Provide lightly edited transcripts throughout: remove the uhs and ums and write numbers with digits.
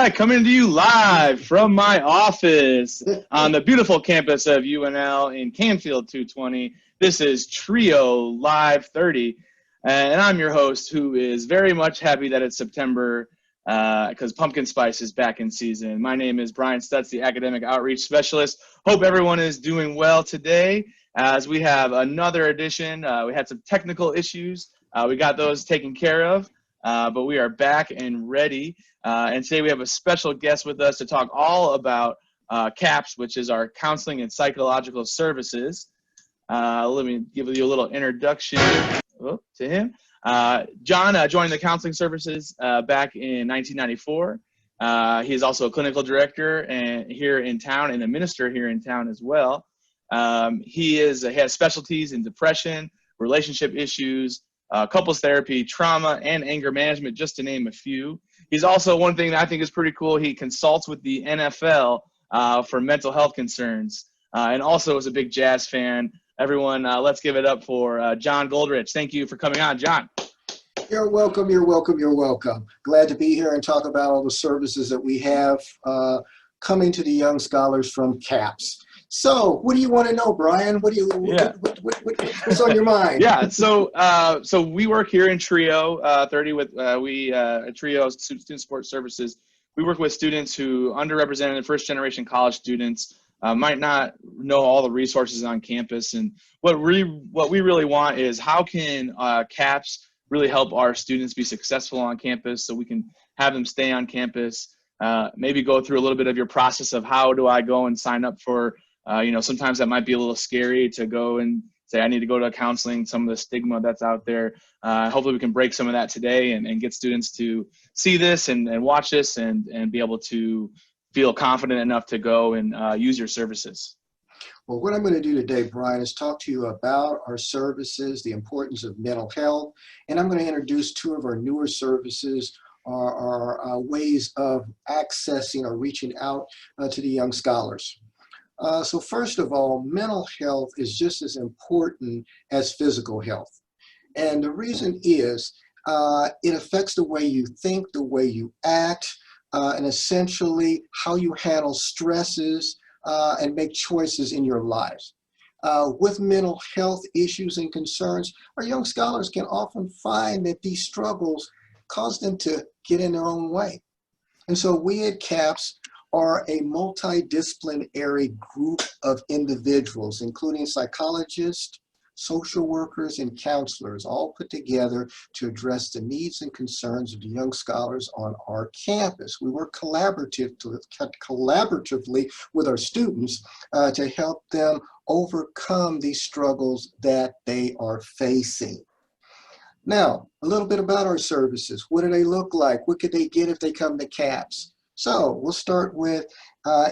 right, coming to you live from my office on the beautiful campus of UNL in Canfield 220. This is Trio Live 30, and I'm your host who is very much happy that it's September because pumpkin spice is back in season. My name is Brian Stutz, the Academic Outreach Specialist. Hope everyone is doing well today as we have another edition. We had some technical issues. We got those taken care of, but we are back and ready. And today we have a special guest with us to talk all about CAPS, which is our Counseling and Psychological Services. Let me give you a little introduction to him. John joined the Counseling Services back in 1994. He is also a clinical director here in town and a minister here in town as well. He has specialties in depression, relationship issues, couples therapy, trauma, and anger management, just to name a few. He's also, one thing that I think is pretty cool, he consults with the NFL for mental health concerns, and also is a big jazz fan. Everyone, let's give it up for John Goldrich. Thank you for coming on, John. You're welcome, you're welcome, you're welcome. Glad to be here and talk about all the services that we have coming to the young scholars from CAPS. So, what do you want to know, Brian? What's on your mind? Yeah, so we work here in Trio 30 with Trio Student Support Services. We work with students who underrepresented first-generation college students might not know all the resources on campus, and what we really want is how can CAPS really help our students be successful on campus, so we can have them stay on campus. Maybe go through a little bit of your process of how do I go and sign up for. Sometimes that might be a little scary to go and say, I need to go to counseling, some of the stigma that's out there. Hopefully we can break some of that today and get students to see this and watch this and be able to feel confident enough to go and use your services. Well, what I'm going to do today, Brian, is talk to you about our services, the importance of mental health, and I'm going to introduce two of our newer services, our ways of accessing or reaching out to the young scholars. So first of all, mental health is just as important as physical health. And the reason is it affects the way you think, the way you act, and essentially how you handle stresses and make choices in your lives. With mental health issues and concerns, our young scholars can often find that these struggles cause them to get in their own way. And so we at CAPS are a multidisciplinary group of individuals, including psychologists, social workers, and counselors, all put together to address the needs and concerns of the young scholars on our campus. We work collaboratively with our students to help them overcome these struggles that they are facing. Now, a little bit about our services. What do they look like? What could they get if they come to CAPS? So we'll start with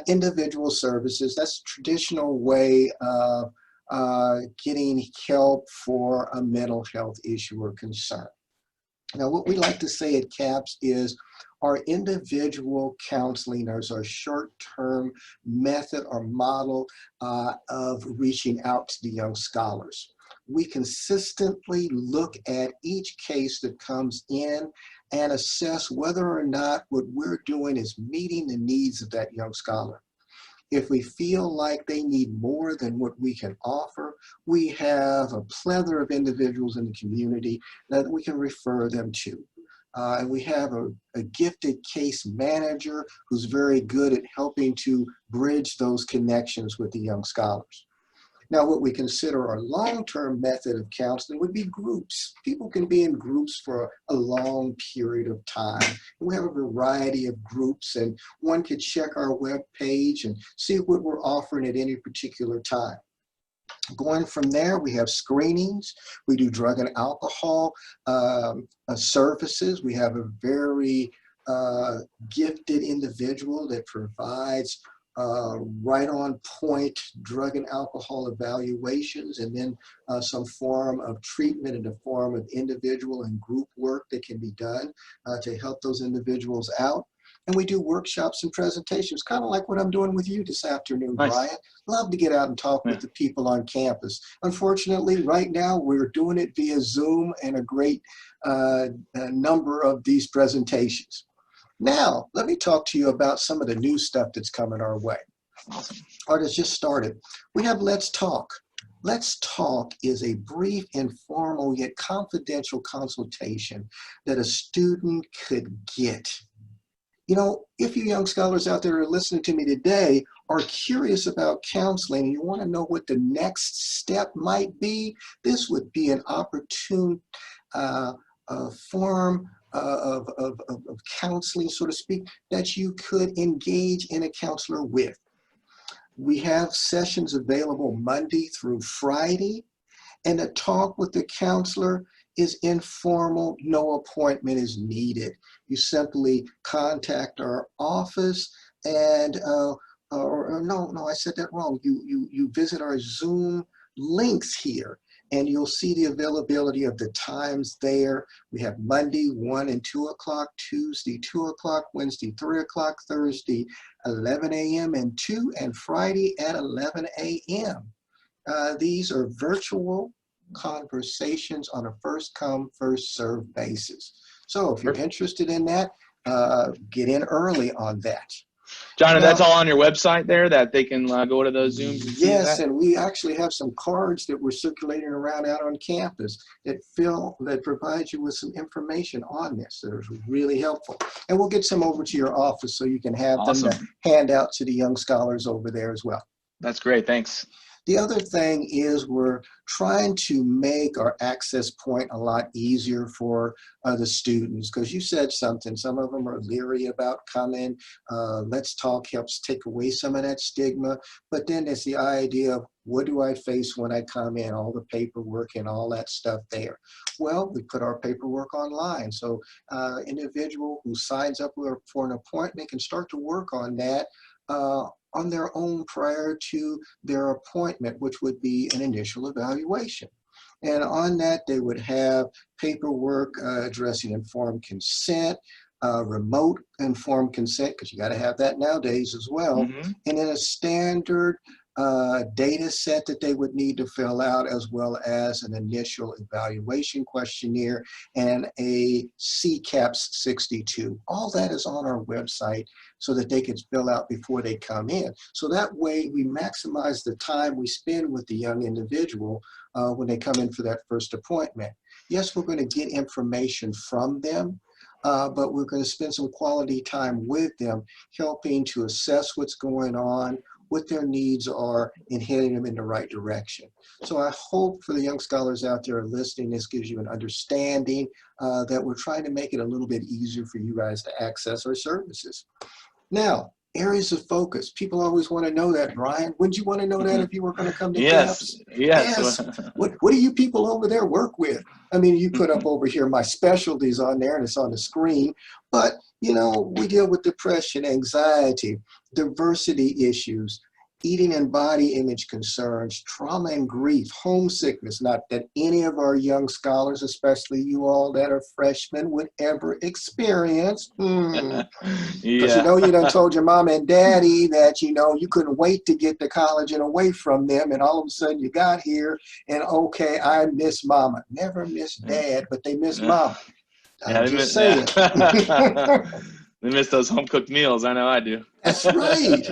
individual services. That's a traditional way of getting help for a mental health issue or concern. Now, what we like to say at CAPS is our individual counseling is our short-term method or model of reaching out to the young scholars. We consistently look at each case that comes in and assess whether or not what we're doing is meeting the needs of that young scholar. If we feel like they need more than what we can offer, we have a plethora of individuals in the community that we can refer them to. And we have a gifted case manager who's very good at helping to bridge those connections with the young scholars. Now, what we consider our long-term method of counseling would be groups. People can be in groups for a long period of time. We have a variety of groups, and one could check our web page and see what we're offering at any particular time. Going from there, we have screenings. We do drug and alcohol services. We have a very gifted individual that provides right on point drug and alcohol evaluations, and then some form of treatment in the form of individual and group work that can be done to help those individuals out. And we do workshops and presentations, kind of like what I'm doing with you this afternoon, Nice. Brian. Love to get out and talk with the people on campus. Unfortunately, right now, we're doing it via Zoom and a great number of these presentations. Now, let me talk to you about some of the new stuff that's coming our way, Awesome. or that's just started. We have Let's Talk. Let's Talk is a brief, informal, yet confidential consultation that a student could get. You know, if you young scholars out there are listening to me today are curious about counseling and you want to know what the next step might be, this would be an opportune form of counseling, so to speak, that you could engage in a counselor with. We have sessions available Monday through Friday, and a talk with the counselor is informal. No appointment is needed. You simply contact our office and, no, I said that wrong. You visit our Zoom links here, and you'll see the availability of the times there. We have Monday, 1 and 2 o'clock, Tuesday, 2 o'clock, Wednesday, 3 o'clock, Thursday, 11 a.m. and 2, and Friday at 11 a.m. These are virtual conversations on a first come, first served basis. So if you're interested in that, get in early on that. John, and that's all on your website there that they can go to those Zooms and see that? Yes, and we actually have some cards that we're circulating around out on campus that provide you with some information on this. They're really helpful. And we'll get some over to your office so you can have them to hand out to the young scholars over there as well. That's great. Thanks. The other thing is we're trying to make our access point a lot easier for the students, because you said something. Some of them are leery about coming. Let's Talk helps take away some of that stigma. But then there's the idea of, what do I face when I come in? All the paperwork and all that stuff there. Well, we put our paperwork online. So individual who signs up for an appointment can start to work on that on their own prior to their appointment, which would be an initial evaluation. And on that, they would have paperwork addressing informed consent, remote informed consent, because you got to have that nowadays as well, and then a standard data set that they would need to fill out, as well as an initial evaluation questionnaire and a CCAPS 62. All that is on our website so that they can fill out before they come in. So that way we maximize the time we spend with the young individual when they come in for that first appointment. Yes, we're going to get information from them, but we're going to spend some quality time with them, helping to assess what's going on, what their needs are, and heading them in the right direction. So I hope for the young scholars out there listening, this gives you an understanding that we're trying to make it a little bit easier for you guys to access our services. Now, areas of focus. People always want to know that, Brian. Wouldn't you want to know that if you were going to come to campus? Yes. What do you people over there work with? I mean, you put up over here my specialties on there, and it's on the screen. But, you know, we deal with depression, anxiety, diversity issues, eating and body image concerns, trauma and grief, homesickness, not that any of our young scholars, especially you all that are freshmen, would ever experience. Because you know, you done told your mom and daddy that, you know, you couldn't wait to get to college and away from them, and all of a sudden you got here and, okay, I miss mama. Never miss dad, but they miss mom. I'm just saying. They miss those home-cooked meals. I know I do. That's right.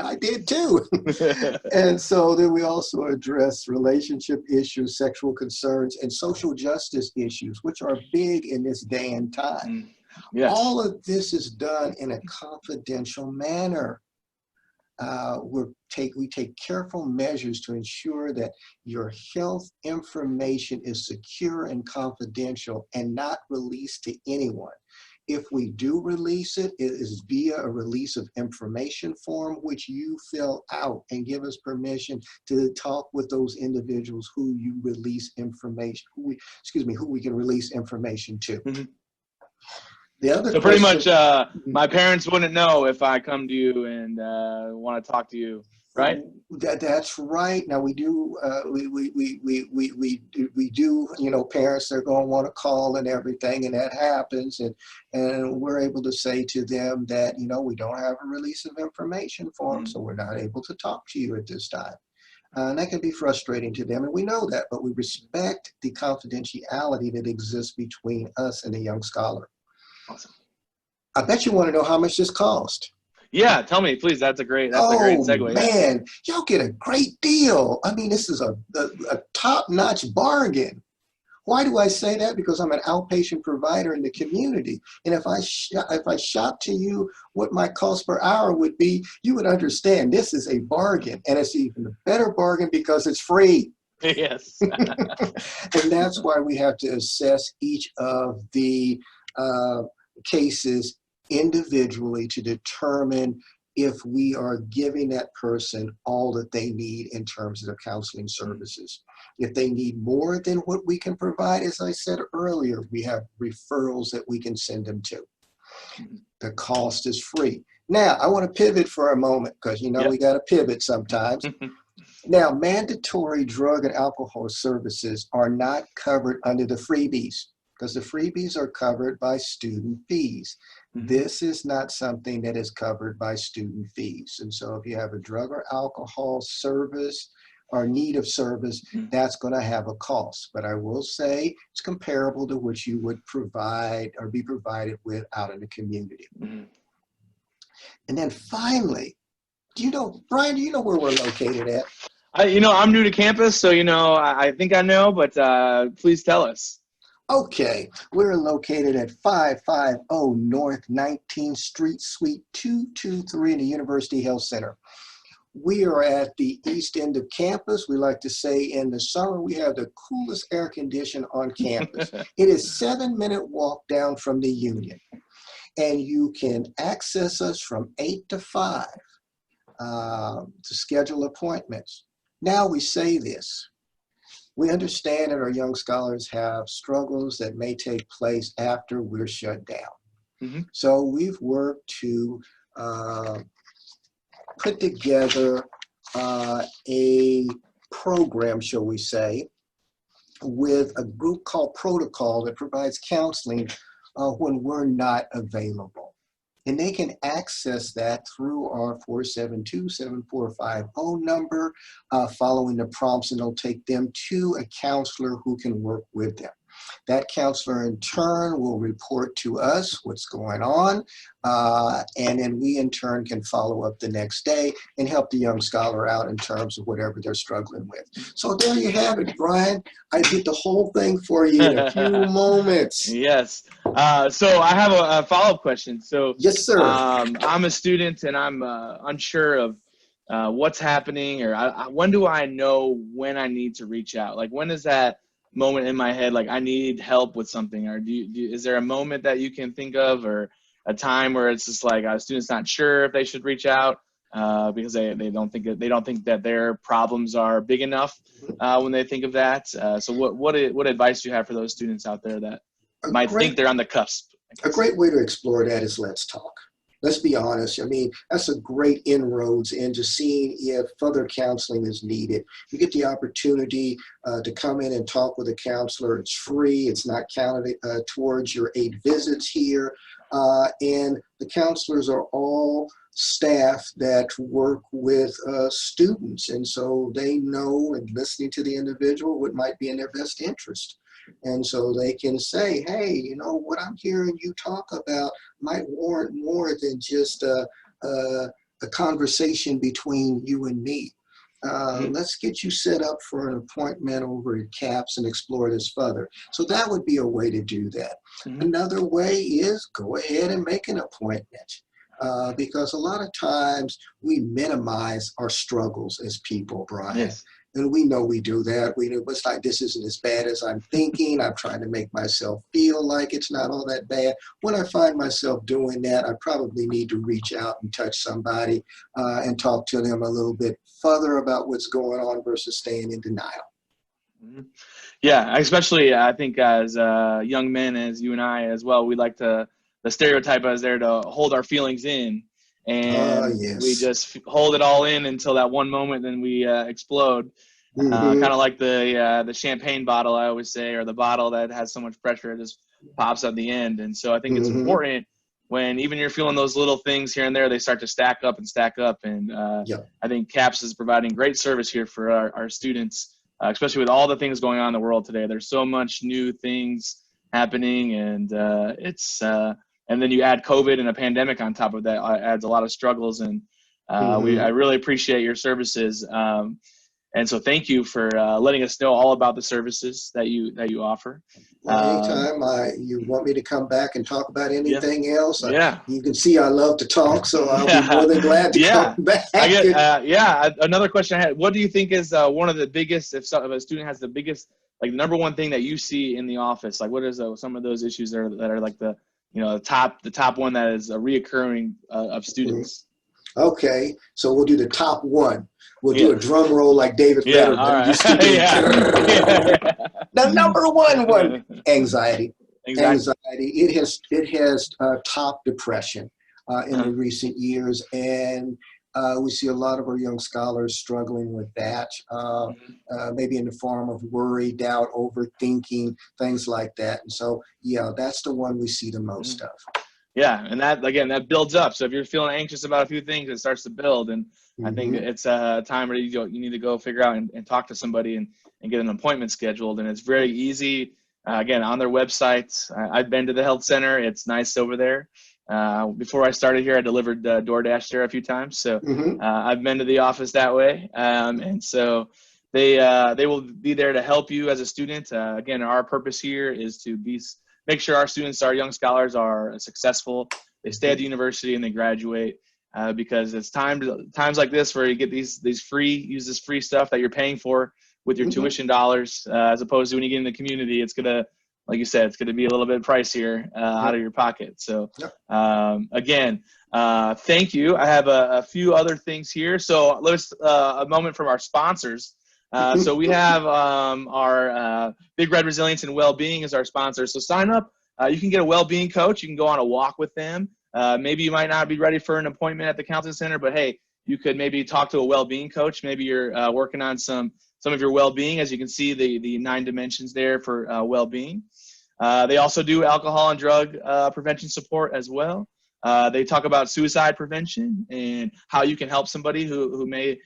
I did too. And so then we also address relationship issues, sexual concerns, and social justice issues, which are big in this day and time. Yes. All of this is done in a confidential manner. We take careful measures to ensure that your health information is secure and confidential and not released to anyone. If we do release it, it is via a release of information form, which you fill out and give us permission to talk with those individuals who you release information, who we can release information to. The other so pretty much, my parents wouldn't know if I come to you and want to talk to you, right? That's right. Now we do, we do. You know, parents are going to want to call and everything, and that happens, and we're able to say to them that, you know, we don't have a release of information form, so we're not able to talk to you at this time. And that can be frustrating to them, and we know that, but we respect the confidentiality that exists between us and the young scholar. Awesome. I bet you want to know how much this cost. Yeah, tell me, please. That's a great Oh segue. Yeah. man, y'all get a great deal. I mean, this is a top-notch bargain. Why do I say that? Because I'm an outpatient provider in the community. And if I shop to you what my cost per hour would be, you would understand this is a bargain. And it's even a better bargain because it's free. Yes. And that's why we have to assess each of the cases individually to determine if we are giving that person all that they need in terms of the counseling services. If they need more than what we can provide, as I said earlier, we have referrals that we can send them to. The cost is free. Now, I want to pivot for a moment because, you know, Yep. we got to pivot sometimes. Now, mandatory drug and alcohol services are not covered under the freebies because the freebies are covered by student fees. This is not something that is covered by student fees. And so if you have a drug or alcohol service or need of service, that's going to have a cost. But I will say it's comparable to what you would provide or be provided with out in the community. And then finally, Brian, do you know where we're located at? I'm new to campus, so, I think I know, but please tell us. Okay, we're located at 550 North 19th Street, Suite 223 in the University Health Center. We are at the east end of campus. We like to say in the summer, we have the coolest air condition on campus. It is a 7-minute walk down from the Union. And you can access us from 8 to 5 to schedule appointments. Now we say this. We understand that our young scholars have struggles that may take place after we're shut down. So we've worked to put together a program, shall we say, with a group called Protocol that provides counseling when we're not available. And they can access that through our 472-7450 number, following the prompts, and it'll take them to a counselor who can work with them. That counselor in turn will report to us what's going on, and then we in turn can follow up the next day and help the young scholar out in terms of whatever they're struggling with. So there you have it, Brian. I did the whole thing for you in a few moments. Yes. So I have a follow-up question. So yes, sir. I'm a student and I'm unsure of what's happening, or when do I know when I need to reach out? Like, when is that moment in my head, like I need help with something? Or is there a moment that you can think of, or a time where it's just like a student's not sure if they should reach out because they don't think that their problems are big enough when they think of that? So what advice do you have for those students out there that might think they're on the cusp? A great way to explore that is let's talk. Let's be honest. I mean, that's a great inroads into seeing if further counseling is needed. You get the opportunity to come in and talk with a counselor. It's free. It's not counted towards your 8 visits here. And the counselors are all staff that work with students. And so they know, and listening to the individual, what might be in their best interest. And so they can say, hey, you know, what I'm hearing you talk about might warrant more than just a conversation between you and me. Let's get you set up for an appointment over at CAPS and explore this further. So that would be a way to do that. Another way is go ahead and make an appointment. Because a lot of times we minimize our struggles as people, Brian. Yes. And we know we do that. We know it's like, this isn't as bad as I'm thinking. I'm trying to make myself feel like it's not all that bad. When I find myself doing that, I probably need to reach out and touch somebody and talk to them a little bit further about what's going on versus staying in denial. Yeah, especially I think as young men, as you and I as well, we like the stereotype is there to hold our feelings in. And yes. we just hold it all in until that one moment, then we explode. Kind of like the champagne bottle, I always say, or the bottle that has so much pressure it just pops at the end. And so I think it's important when even you're feeling those little things here and there, they start to stack up. And I think CAPS is providing great service here for our students, especially with all the things going on in the world today. There's so much new things happening, and and then you add COVID and a pandemic on top of that, adds a lot of struggles. And I really appreciate your services. And so thank you for letting us know all about the services that you offer. Well, anytime you want me to come back and talk about anything else, yeah. You can see I love to talk, so I'll be more than glad to come back. Another question I had, what do you think is one of the biggest, if a student has the biggest, like number one thing that you see in the office, like what is some of those issues that are like the top one that is a reoccurring of students? Okay, so we'll do the top one. We'll do a drum roll like David Letterman. All right. The number one, anxiety. It has topped depression in the recent years, and we see a lot of our young scholars struggling with that, maybe in the form of worry, doubt, overthinking, things like that. And so, that's the one we see the most of. Yeah, and that builds up. So if you're feeling anxious about a few things, it starts to build. And I think it's a time where you need to go figure out and talk to somebody and get an appointment scheduled. And it's very easy. Again, on their website. I've been to the health center. It's nice over there. Before I started here, I delivered DoorDash there a few times. So I've been to the office that way. And so they will be there to help you as a student. Again, our purpose here is to make sure our students, our young scholars, are successful. They stay at the university and they graduate, because it's times like this where you get use this free stuff that you're paying for with your tuition dollars, as opposed to when you get in the community, it's gonna, like you said, it's gonna be a little bit pricier out of your pocket. So again, thank you. I have a few other things here. So let's a moment from our sponsors. So we have our Big Red Resilience and Wellbeing as our sponsor. So sign up. You can get a well-being coach. You can go on a walk with them. Maybe you might not be ready for an appointment at the counseling center, but hey, you could maybe talk to a well-being coach. Maybe you're working on some of your well-being. As you can see, the 9 dimensions there for well-being. They also do alcohol and drug prevention support as well. They talk about suicide prevention and how you can help somebody who may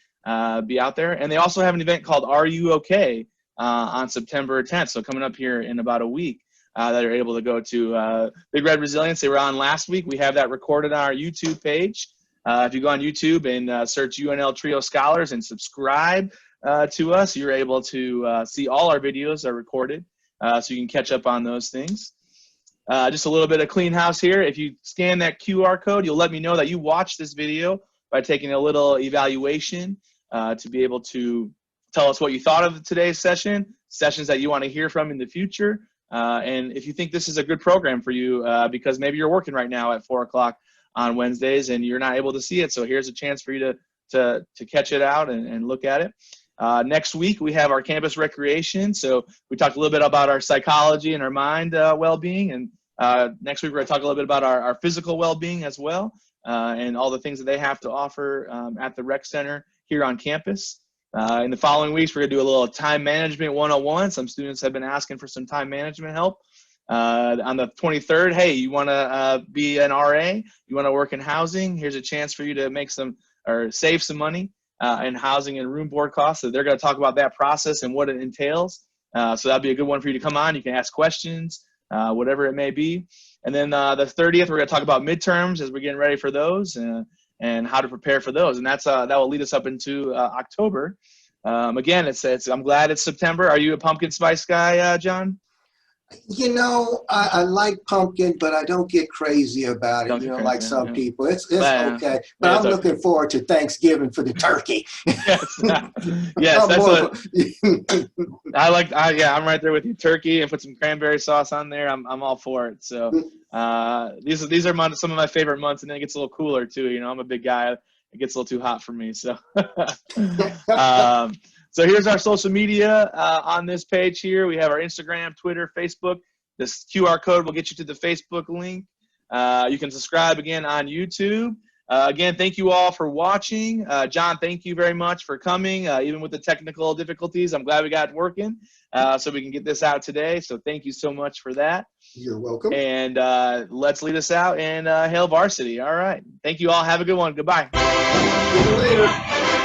be out there. And they also have an event called Are You Okay on September 10th. So coming up here in about a week that you're able to go to. Big Red Resilience, they were on last week. We have that recorded on our YouTube page. If you go on YouTube and search UNL Trio Scholars and subscribe to us, you're able to see all our videos are recorded, so you can catch up on those things. Just a little bit of clean house here. If you scan that QR code, you'll let me know that you watched this video by taking a little evaluation to be able to tell us what you thought of today's sessions that you want to hear from in the future. And if you think this is a good program for you, because maybe you're working right now at 4 o'clock on Wednesdays and you're not able to see it. So here's a chance for you to catch it out and look at it. Next week, we have our campus recreation. So we talked a little bit about our psychology and our mind well-being. And next week, we're going to talk a little bit about our physical well-being as well, and all the things that they have to offer at the rec center here on campus. In the following weeks, we're going to do a little time management 101. Some students have been asking for some time management help. On the 23rd, hey, you want to be an RA? You want to work in housing? Here's a chance for you to save some money in housing and room board costs. So they're going to talk about that process and what it entails. So that'd be a good one for you to come on. You can ask questions, whatever it may be. And then the 30th, we're going to talk about midterms as we're getting ready for those and how to prepare for those. And that will lead us up into October. Again, I'm glad it's September. Are you a pumpkin spice guy, John? I like pumpkin, but I don't get crazy about it, like some people. It's okay. But I'm looking forward to Thanksgiving for the turkey. Yes, I'm right there with you. Turkey and put some cranberry sauce on there. I'm all for it. So these are some of my favorite months, and then it gets a little cooler too. I'm a big guy. It gets a little too hot for me. So so here's our social media on this page here. We have our Instagram, Twitter, Facebook. This QR code will get you to the Facebook link. You can subscribe again on YouTube. Again, thank you all for watching. John, thank you very much for coming, even with the technical difficulties. I'm glad we got it working so we can get this out today. So thank you so much for that. You're welcome. And let's lead us out and hail varsity. All right. Thank you all. Have a good one. Goodbye. See you later.